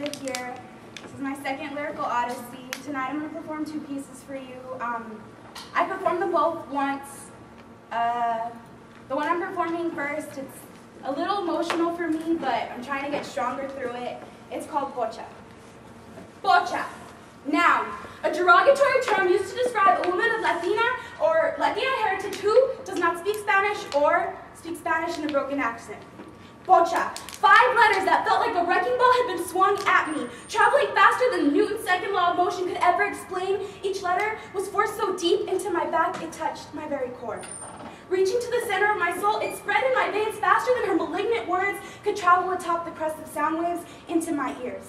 sit here. This is my second Lyrical Odyssey. Tonight I'm going to perform two pieces for you. I performed them both once. The one I'm performing first, it's a little emotional for me, but I'm trying to get stronger through it. It's called Pocha. Pocha. Noun, a derogatory term used to describe a woman of Latina or Latina heritage who does not speak Spanish or speaks Spanish in a broken accent. Pocha, 5 letters that felt like a wrecking ball had been swung at me, traveling faster than Newton's second law of motion could ever explain. Each letter was forced so deep into my back it touched my very core. Reaching to the center of my soul, it spread in my veins faster than her malignant words could travel atop the crest of sound waves into my ears.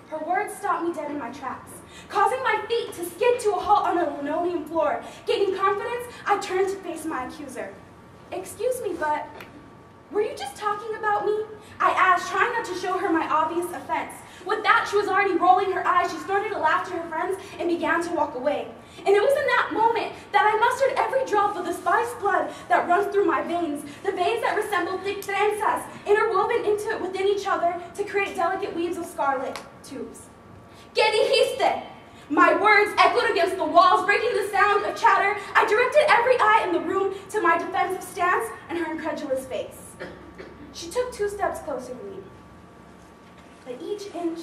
Her words stopped me dead in my tracks, causing my feet to skid to a halt on a linoleum floor. Gaining confidence, I turned to face my accuser. "Excuse me, but were you just talking about me?" I asked, trying not to show her my obvious offense. With that, she was already rolling her eyes. She snorted a laugh to her friends and began to walk away. And it was in that moment that I mustered every drop of the spiced blood that runs through my veins, the veins that resemble thick trenzas, interwoven within each other to create delicate weaves of scarlet tubes. "¿Qué dijiste?" My words echoed against the walls, breaking the sound of chatter. I directed every eye in the room to my defensive stance and her incredulous face. She took 2 steps closer to me. But each inch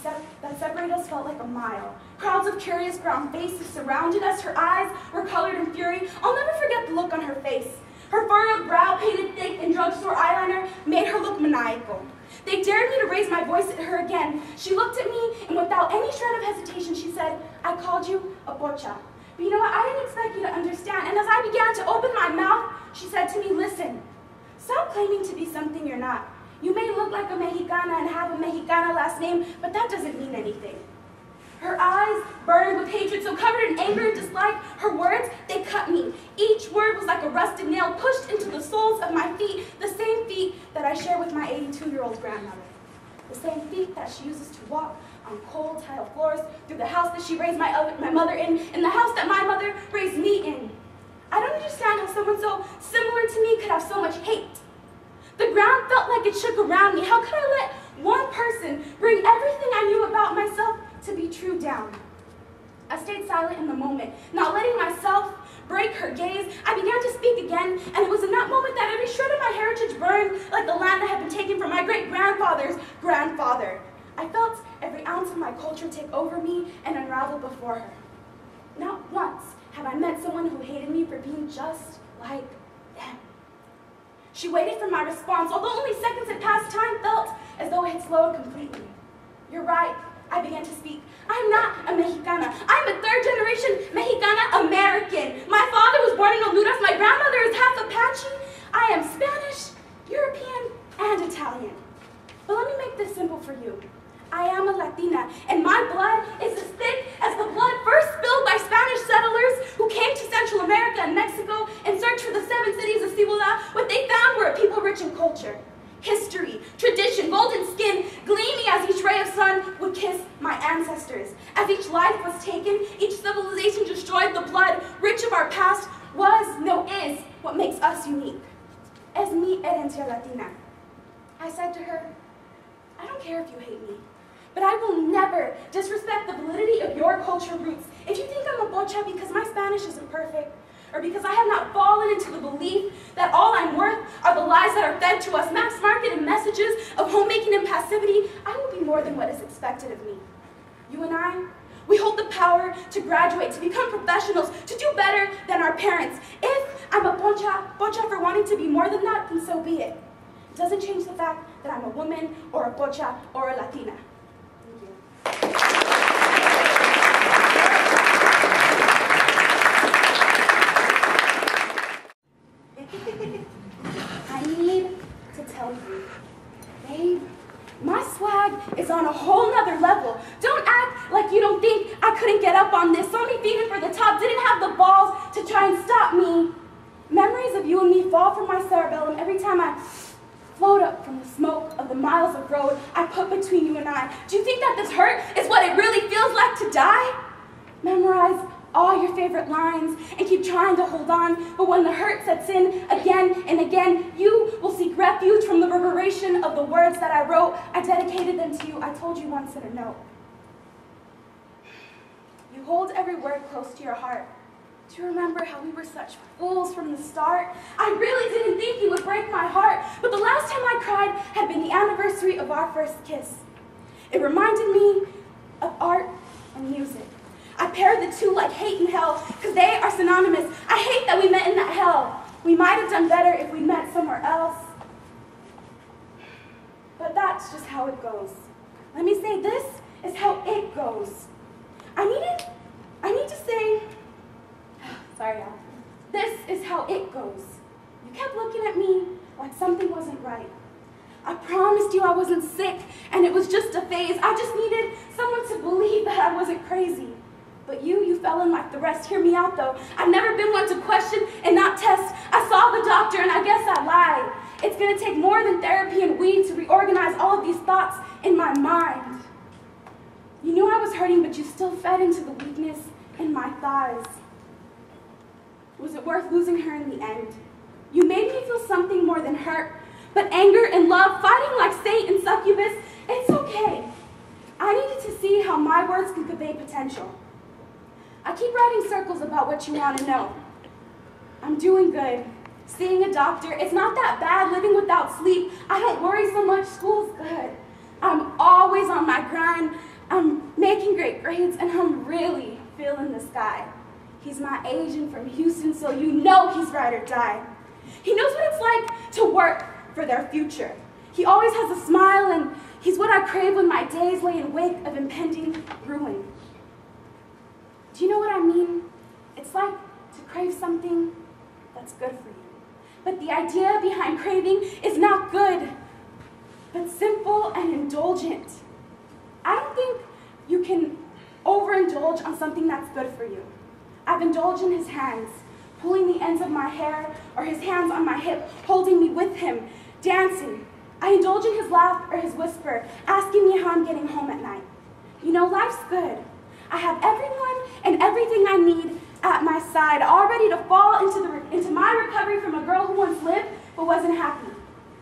that separated us felt like a mile. Crowds of curious brown faces surrounded us. Her eyes were colored in fury. I'll never forget the look on her face. Her furrowed brow, painted thick in drugstore eyeliner, made her look maniacal. They dared me to raise my voice at her again. She looked at me, and without any shred of hesitation, she said, "I called you a pocha. But you know what? I didn't expect you to understand." And as I began to open my mouth, she said to me, "Listen, stop claiming to be something you're not. You may look like a Mexicana and have a Mexicana last name, but that doesn't mean anything." Her eyes burned with hatred, so covered in anger and dislike, her words, they cut me. Each word was like a rusted nail pushed into the soles of my feet, the same feet that I share with my 82-year-old grandmother. The same feet that she uses to walk on cold tile floors, through the house that she raised my mother in the house that my mother raised me in. I don't understand how someone so similar to me could have so much hate. The ground felt like it shook around me. How could I let one person bring everything I knew about myself to be true down? I stayed silent in the moment, not letting myself break her gaze. I began to speak again, and it was in that moment that every shred of my heritage burned like the land that had been taken from my great-grandfather's grandfather. I felt every ounce of my culture take over me and unravel before her. Not once have I met someone who hated me for being just like them. She waited for my response. Although only seconds had passed, time felt as though it had slowed completely. "You're right," I began to speak. "I'm not a Mexicana. I'm a 3rd-generation Mexicana American. My father was born in Honduras. My grandmother is half Apache. I am Spanish, European, and Italian. But let me make this simple for you. I am a Latina, and my blood is as thick as the blood first spilled by Spanish settlers who came to Central America and Mexico and searched for the 7 cities of Cibola. What they found were a people rich in culture, history, tradition, golden skin, gleaming as each ray of sun would kiss my ancestors. As each life was taken, each civilization destroyed, the blood, rich of our past, is what makes us unique. Es mi herencia Latina." I said to her, "I don't care if you hate me, but I will never disrespect the validity of your cultural roots. If you think I'm a pocha because my Spanish isn't perfect, or because I have not fallen into the belief that all I'm worth are the lies that are fed to us, mass marketed messages of homemaking and passivity, I will be more than what is expected of me. You and I, we hold the power to graduate, to become professionals, to do better than our parents. If I'm a pocha for wanting to be more than that, then so be it. It doesn't change the fact that I'm a woman, or a pocha, or a Latina." Thank you. I need to tell you, babe, my swag is on a whole nother level. Don't act like you don't think I couldn't get up on this. Saw me beaming for the top, didn't have the balls to try and stop me. Memories of you and me fall from my cerebellum every time I float up from the smoke of the miles of road I put between you and I. Do you think that this hurt is what it really feels like to die? Memorize all your favorite lines and keep trying to hold on, but when the hurt sets in again and again, you will seek refuge refuge from the reverberation of the words that I wrote. I dedicated them to you. I told you once in a note. You hold every word close to your heart. Do you remember how we were such fools from the start? I really didn't think you would break my heart, but the last time I cried had been the anniversary of our first kiss. It reminded me of art and music. I paired the two like hate and hell, because they are synonymous. I hate that we met in that hell. We might have done better if we met somewhere else. But that's just how it goes. Let me say, this is how it goes. I need to say, sorry y'all. This is how it goes. You kept looking at me like something wasn't right. I promised you I wasn't sick and it was just a phase. I just needed someone to believe that I wasn't crazy. But you fell in like the rest. Hear me out though. I've never been one to question and not test. I saw the doctor and I guess I lied. It's gonna take more than therapy and weed to reorganize all of these thoughts in my mind. You knew I was hurting, but you still fed into the weakness in my thighs. Was it worth losing her in the end? You made me feel something more than hurt, but anger and love, fighting like Saint and succubus, it's okay. I needed to see how my words could convey potential. I keep writing circles about what you want to know. I'm doing good. Seeing a doctor, it's not that bad living without sleep. I don't worry so much, school's good. I'm always on my grind. I'm making great grades and I'm really feeling the sky. He's my agent from Houston, so you know he's ride or die. He knows what it's like to work for their future. He always has a smile and he's what I crave when my days lay in wake of impending ruin. Do you know what I mean? It's like to crave something that's good for you. But the idea behind craving is not good, but simple and indulgent. I don't think you can overindulge on something that's good for you. I've indulged in his hands, pulling the ends of my hair, or his hands on my hip, holding me with him, dancing. I indulge in his laugh or his whisper, asking me how I'm getting home at night. You know, life's good. I have everyone and everything I need at my side, all ready to fall into my recovery from a girl who once lived but wasn't happy.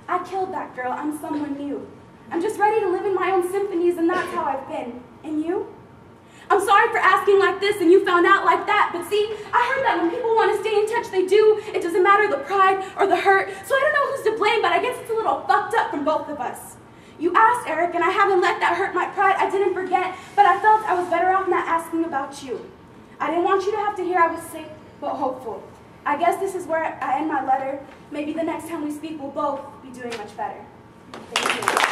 I killed that girl. I'm someone new. I'm just ready to live in my own symphonies, and that's how I've been. And you? I'm sorry for asking like this and you found out like that, but see, I heard that when people want to stay in touch, they do. It doesn't matter the pride or the hurt. So I don't know who's to blame, but I guess it's a little fucked up from both of us. You asked, Eric, and I haven't let that hurt my pride. I didn't forget, but I felt I was better off not asking about you. I didn't want you to have to hear I was sick, but hopeful. I guess this is where I end my letter. Maybe the next time we speak, we'll both be doing much better. Thank you.